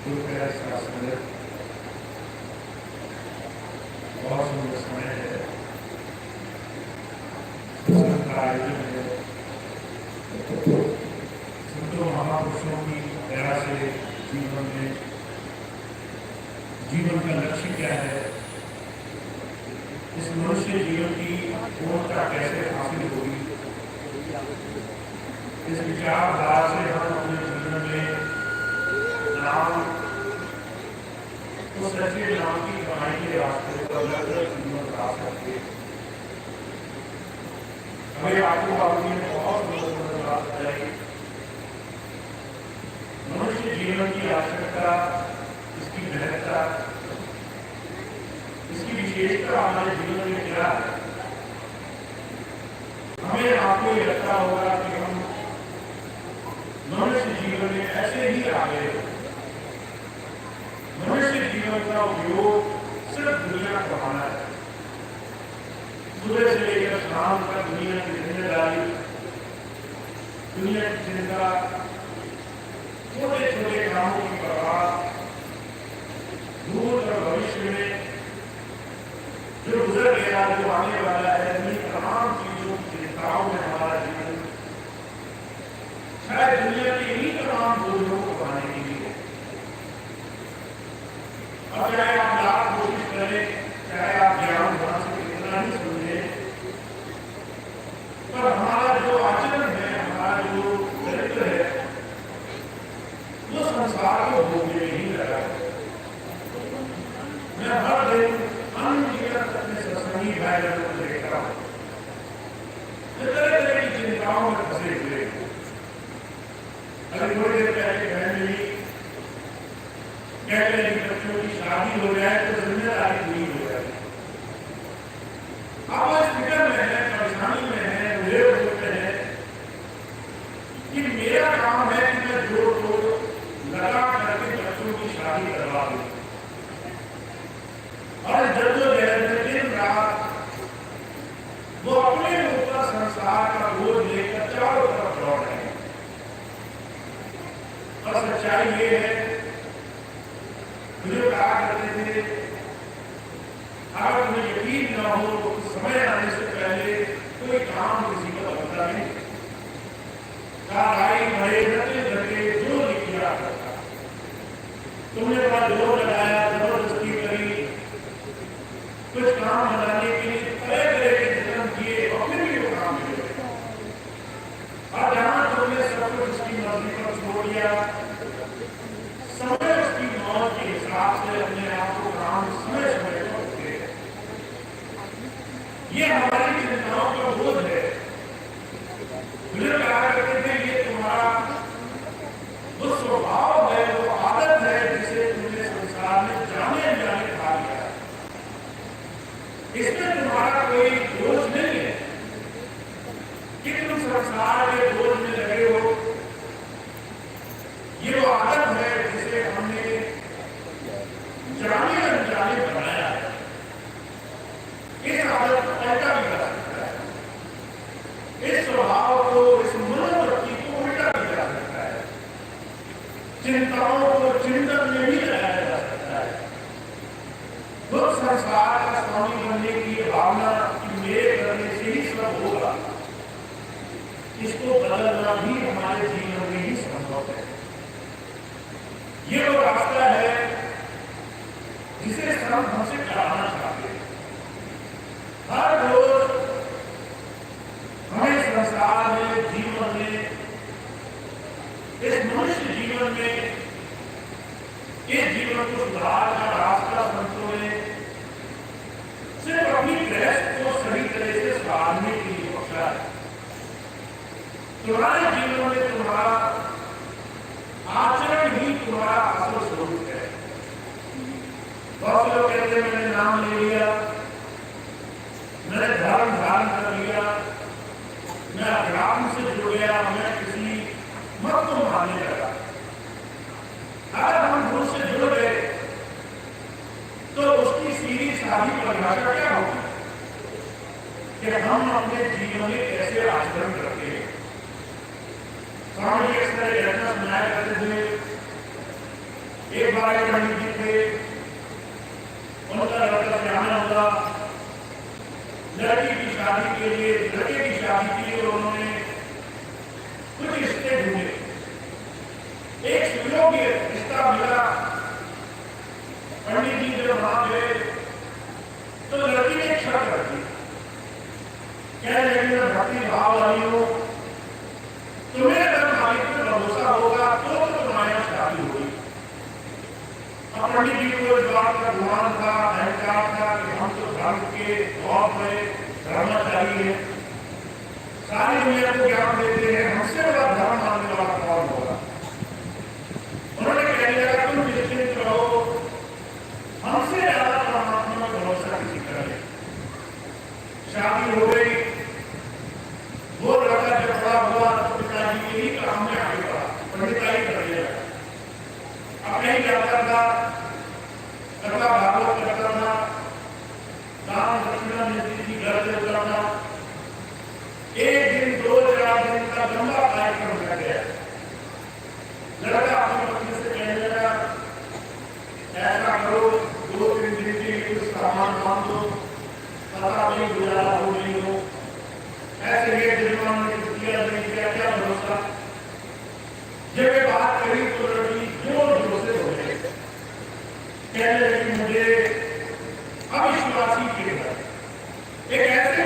दोपहर का समय बहुत सुंदर समय है, सत्संग का आयोजन है। संतों महापुरुषों की दया से जीवन का लक्ष्य क्या है, इस मनुष्य जीवन की पूर्णता कैसे हासिल होगी, इस विचारधारा से हम अपने जीवन में नाम उस सच्चे नाम की कमाई के रास्ते पर लगकर जीवन बता सकते। हमें आपको अपनी बहुत सुंदर बात बताई। मनुष्य जीवन की आवश्यकता, इसकी महत्ता, इसकी विशेषता हमारे जीवन में क्या है। हमें आपको ये लगता होगा कि हम मनुष्य जीवन में ऐसे ही आगे, मनुष्य जीवन का उपयोग सिर्फ दुनिया कमाना है। सुबह से लेकर शाम तक दुनिया की जिम्मेदारी, दुनिया की चिंता, छोटे छोटे कामों की परवाह, दूर और भविष्य में जो गुजर गया, जो आने वाला है, इन तमाम चीजों की चिंताओं में हमारा जीवन शायद दुनिया के इन्हीं तमाम बोझों को बनाने के लिए। अब चाहे आप लाख कोशिश करें, चाहे आप ज्ञान ध्यान से कितना ही समझे, पर हमारा जो आचरण है, हमारा जो चरित्र है, वो संसार को भोगने में ही लगा है। मैं हर दिन अनगिनत अपने सत्संगी भाई बहनों को देखता हूँ, तरह तरह की चिंताओं में फंसे हुए। अभी थोड़ी देर पहले बहन मिली, कहते हैं कि बच्चों की शादी हो जाए तो जिम्मेदारी पूरी हो जाए। आप इस फिक्र में है, परेशानी में है, मुझे बोलते हैं कि मेरा काम है कि मैं जोड़ तोड़ लगा करके बच्चों की शादी करवा दूं, और जद्दोजहद में दिन रात वो अपने ऊपर संसार का बोझ लेकर चारों तरफ दौड़ रहे हैं। और सच्चाई ये है, मुझे कहा करते थे, अगर तुम्हें यकीन न हो तो समय आने से पहले कोई काम किसी को बनता नहीं। भाई बड़े घटे घटे जो लिखिया करता, तुमने बड़ा जोर लगाया, जबरदस्ती करी, कुछ काम बनाने के लिए तरह तरह के जन्म किए, और फिर भी वो काम मिले। और जहां तुमने सब कुछ उसकी मर्जी पर छोड़ दिया, समय उसकी मौत के हिसाब से अपने आप को काम समय समय पर होते। ये हमारी चिंताओं का बोझ है। मुझे कहा करते थे, ये तुम्हारा वो स्वभाव है, वो आदत है जिसे तुमने संसार में जाने अनजाने खा लिया। इसमें तुम्हारा कोई दोष नहीं है कि तुम संसार के बोझ में लगे हो। ये वो आदत है जिसे हमने जाने अनजाने बनाया है। इस आदत को उल्टा भी कर सकता है, इस स्वभाव को, इस मनोवृत्ति को उल्टा भी कर सकता है, चिंताओं को चिंतन में भी लगाया जा सकता है। खुद संसार का स्वामी बनने की भावना कि मेरे करने से ही सब होगा, इसको बदलना भी हमारे जीवन में ही संभव है। ये वो रास्ता है जिसे हम हमसे कराना चाहते हैं। हर रोज हमें संसार में, जीवन में, इस मनुष्य जीवन में, इस जीवन को सुधार का रास्ता संतों ने सिर्फ अपनी गृहस्थ को सही तरह से सुधारने के लिए बख्शा है। तुम्हारे जीवन में तुम्हारा आचरण ही तुम्हारा असल स्वरूप है। बहुत लोग कहते हैं, मैंने नाम ले लिया, मैंने धर्म धारण कर लिया, मैं अध्यात्म से जुड़ गया, मैं किसी मत को मानने लगा। अगर हम गुरु से जुड़ गए तो उसकी सीधी साधी परिभाषा क्या होगी कि हम अपने जीवन में कैसे आचरण करते हैं। स्वामी जी इस तरह घटना सुनाया करते थे। एक बार पंडित जी थे, उनका लड़का ब्राह्मण होगा, लड़की की शादी के लिए, लड़के की शादी के लिए उन्होंने कुछ रिश्ते ढूंढे। एक सुयोग्य रिश्ता मिला। पंडित जी जब वहां गए तो लड़की ने एक शर्त रखी, कहने लगी मैं भक्ति भाव वाली हूं, तुम्हें अगर मालिक पर भरोसा होगा तो तुम्हारी शादी होगी। अब पंडित जी को इस बात का गुमान था, अहंकार था कि हम तो धर्म के दौर में धर्माचारी हैं, सारी दुनिया को ज्ञान देते हैं, हमसे बड़ा धर्म मानने वाला कौन होगा। उन्होंने कह दिया तुम निश्चिंत रहो, हमसे ज्यादा परमात्मा में भरोसा किसी का नहीं। शादी हो गई। वो लड़का जब बड़ा हुआ तो पिताजी के ही काम में आगे बढ़ा, पंडिताई कर लिया। अब नहीं जाता था, कथा भागवत करता था, दान दक्षिणा मिलती थी, घर से उतरना। एक दिन 2-4 दिन का लंबा कार्यक्रम कर गया। लड़का अपनी पत्नी से कहने लगा ऐसा करो 2-3 दिन के लिए कुछ सामान बांध दो, पता नहीं गुजारा हो नहीं हो। ऐसे ही जजमान ने किया नहीं किया, क्या भरोसा। जब ये बात करी तो लड़की जोर जोर से हो गई, कहने लगी मुझे अविश्वासी के घर एक ऐसे